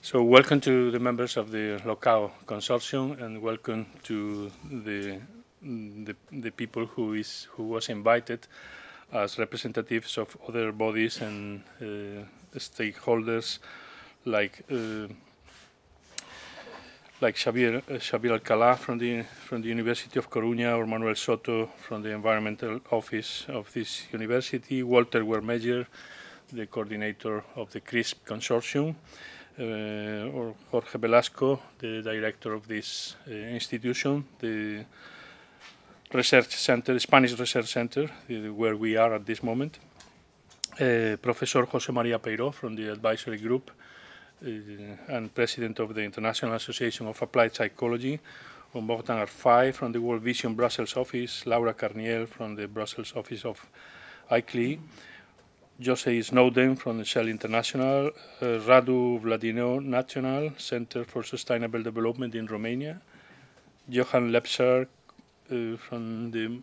So welcome to the members of the Locao Consortium, and welcome to the people who was invited as representatives of other bodies and stakeholders like Xavier Alcalá from the University of Coruña, or Manuel Soto from the Environmental Office of this university, Walter Wermeyer, the coordinator of the CRISP Consortium, or Jorge Velasco, the director of this institution, the research center, Spanish Research Center, where we are at this moment. Professor José María Peiró from the advisory group and president of the International Association of Applied Psychology, Bogdan Arfai from the World Vision Brussels office, Laura Carniel from the Brussels office of ICLI, Jose Snowden from the Shell International, Radu Vladino National Center for Sustainable Development in Romania, Johan Lepsar from the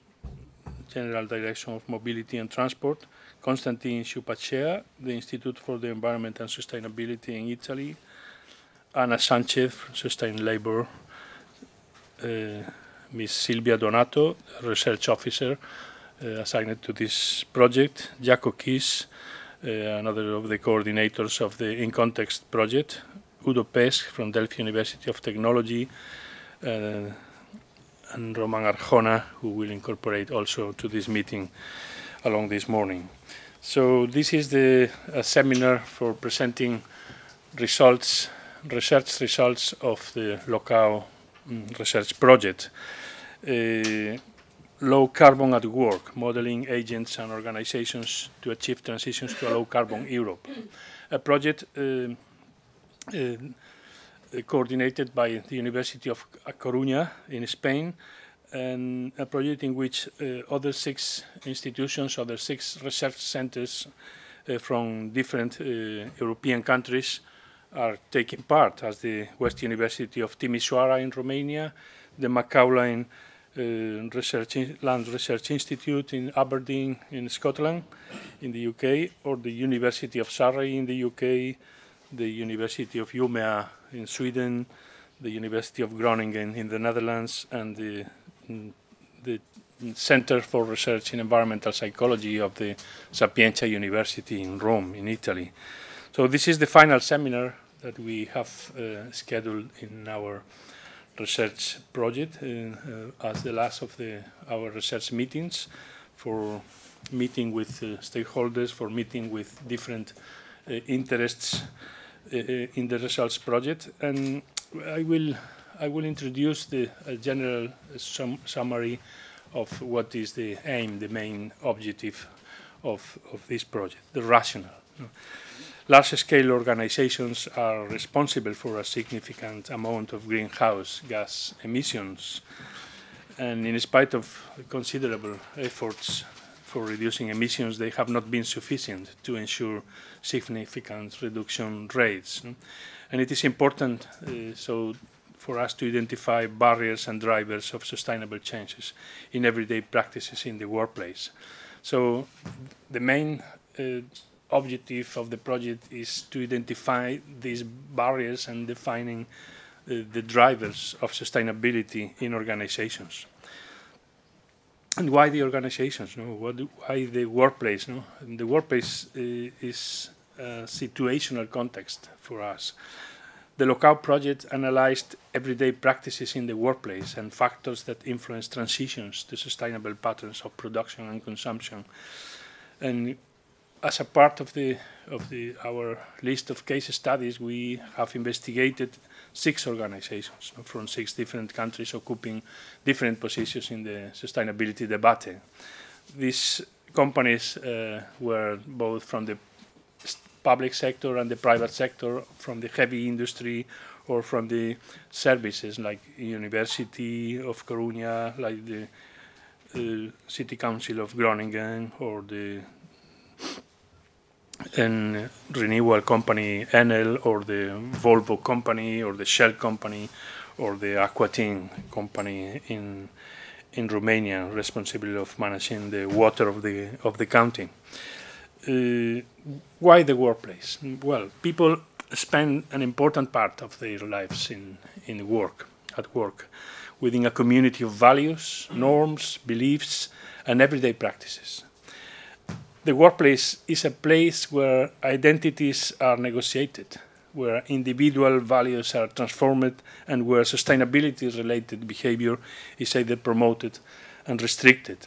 General Direction of Mobility and Transport, Constantin Shupacea, the Institute for the Environment and Sustainability in Italy, Ana Sanchez from Sustain Labor, Ms. Silvia Donato, Research Officer assigned to this project, Jaco Kies, another of the coordinators of the In Context project, Udo Pesch from Delphi University of Technology, and Roman Arjona, who will incorporate also to this meeting along this morning. So this is the seminar for presenting research results of the Locao research project. Low carbon at work, modeling agents and organizations to achieve transitions to a low carbon Europe. A project coordinated by the University of Coruña in Spain, and a project in which other 6 institutions, other 6 research centers from different European countries are taking part, as the West University of Timisoara in Romania, the Macaulay Land Research Institute in Aberdeen in Scotland, in the UK, or the University of Surrey in the UK, the University of Umeå in Sweden, the University of Groningen in the Netherlands, and the Center for Research in Environmental Psychology of the Sapienza University in Rome, in Italy. So this is the final seminar that we have scheduled in our research project as the last of our research meetings, for meeting with stakeholders, for meeting with different interests in the results project. And I will introduce the general summary of what is the aim, the main objective of this project, the rationale. Large-scale organizations are responsible for a significant amount of greenhouse gas emissions, and in spite of considerable efforts for reducing emissions, they have not been sufficient to ensure significant reduction rates. And it is important for us to identify barriers and drivers of sustainable changes in everyday practices in the workplace. So the main objective of the project is to identify these barriers and defining the drivers of sustainability in organizations. And why the organizations? Why the workplace? The workplace is a situational context for us. The Locao project analyzed everyday practices in the workplace and factors that influence transitions to sustainable patterns of production and consumption. And as a part of our list of case studies, we have investigated 6 organizations from 6 different countries occupying different positions in the sustainability debate. These companies were both from the public sector and the private sector, from the heavy industry or from the services, like University of Coruña, like the City Council of Groningen, or the renewal company Enel, or the Volvo company, or the Shell company, or the Aquatin company in Romania, responsible of managing the water of the county. Why the workplace? Well, people spend an important part of their lives at work, within a community of values, norms, beliefs, and everyday practices. The workplace is a place where identities are negotiated, where individual values are transformed, and where sustainability-related behavior is either promoted and restricted.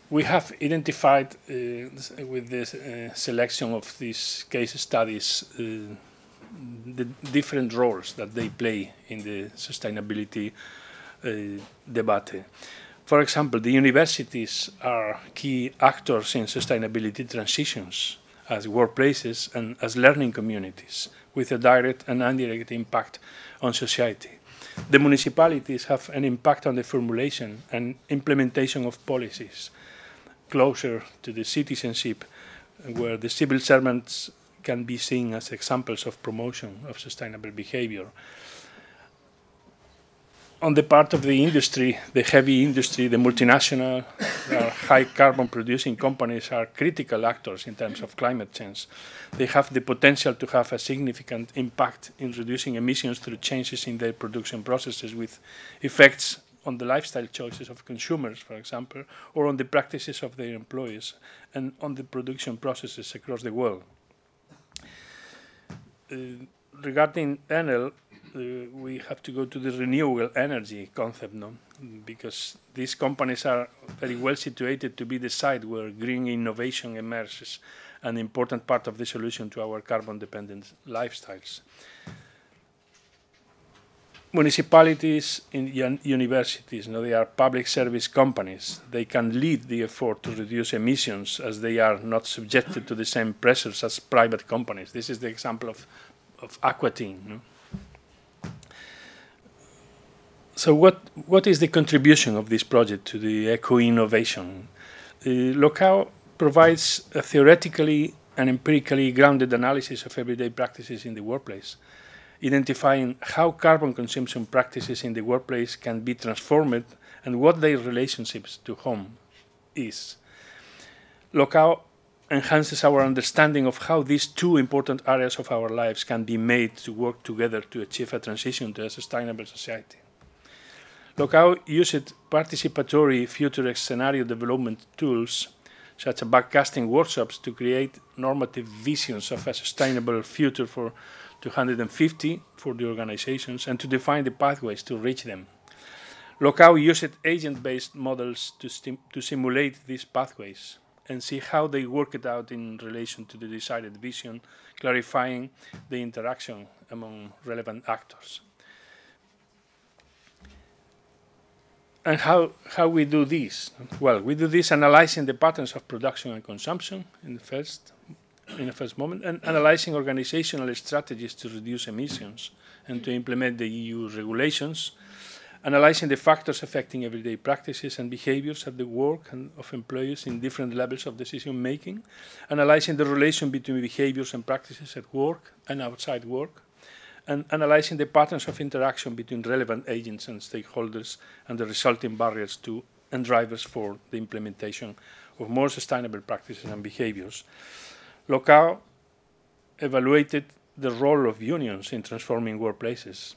We have identified with the selection of these case studies the different roles that they play in the sustainability debate. For example, the universities are key actors in sustainability transitions as workplaces and as learning communities with a direct and indirect impact on society. The municipalities have an impact on the formulation and implementation of policies closer to the citizenship, where the civil servants can be seen as examples of promotion of sustainable behavior. On the part of the industry, the heavy industry, the multinational, high carbon producing companies are critical actors in terms of climate change. They have the potential to have a significant impact in reducing emissions through changes in their production processes with effects on the lifestyle choices of consumers, for example, or on the practices of their employees and on the production processes across the world. Regarding Enel, we have to go to the renewable energy concept, no? Because these companies are very well situated to be the site where green innovation emerges, an important part of the solution to our carbon-dependent lifestyles. Municipalities and universities, they are public service companies. They can lead the effort to reduce emissions as they are not subjected to the same pressures as private companies. This is the example of Aquitaine. No? So what is the contribution of this project to the eco-innovation? Locao provides a theoretically and empirically grounded analysis of everyday practices in the workplace, identifying how carbon consumption practices in the workplace can be transformed and what their relationships to home is. Locao enhances our understanding of how these two important areas of our lives can be made to work together to achieve a transition to a sustainable society. Locao used participatory future scenario development tools, such as backcasting workshops, to create normative visions of a sustainable future for 250 for the organizations and to define the pathways to reach them. Locao used agent-based models to simulate these pathways and see how they work it out in relation to the desired vision, clarifying the interaction among relevant actors. And how we do this? Well, we do this analyzing the patterns of production and consumption in the first moment, and analyzing organizational strategies to reduce emissions and to implement the EU regulations, analyzing the factors affecting everyday practices and behaviors at the work and of employees in different levels of decision-making, analyzing the relation between behaviors and practices at work and outside work, and analyzing the patterns of interaction between relevant agents and stakeholders and the resulting barriers to and drivers for the implementation of more sustainable practices and behaviors. Locao evaluated the role of unions in transforming workplaces,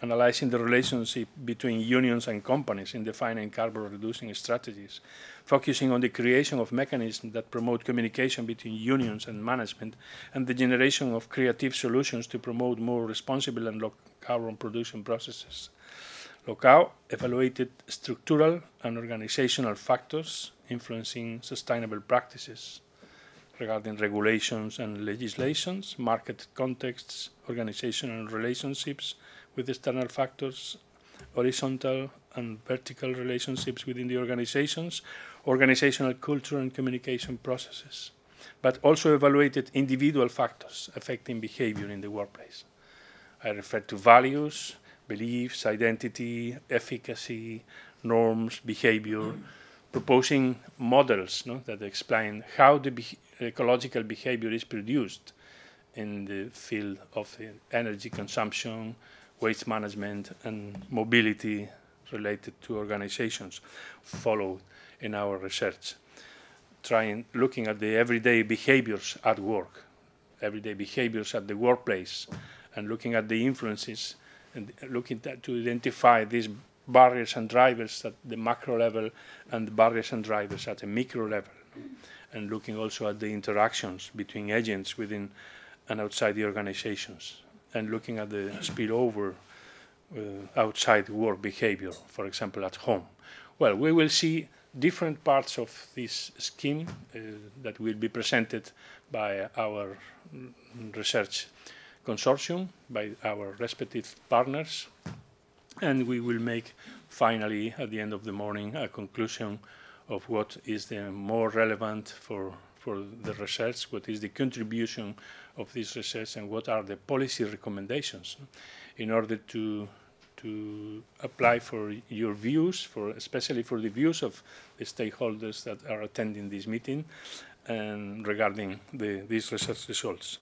analyzing the relationship between unions and companies in defining carbon-reducing strategies, focusing on the creation of mechanisms that promote communication between unions and management, and the generation of creative solutions to promote more responsible and low-carbon production processes. Locao evaluated structural and organizational factors influencing sustainable practices regarding regulations and legislations, market contexts, organizational relationships with external factors, horizontal and vertical relationships within the organizations, organizational culture and communication processes, but also evaluated individual factors affecting behavior in the workplace. I refer to values, beliefs, identity, efficacy, norms, behavior, proposing models that explain how the ecological behavior is produced in the field of energy consumption, waste management, and mobility related to organizations followed in our research. looking at the everyday behaviors at work, everyday behaviors at the workplace, and looking at the influences and looking to identify these barriers and drivers at the macro level and the barriers and drivers at a micro level, and looking also at the interactions between agents within and outside the organizations, and looking at the spillover outside work behavior, for example, at home. Well, we will see different parts of this scheme that will be presented by our research consortium, by our respective partners, and we will make finally at the end of the morning a conclusion of what is the more relevant for the research, what is the contribution of this research, and what are the policy recommendations in order to apply for your views, especially for the views of the stakeholders that are attending this meeting and regarding these research results.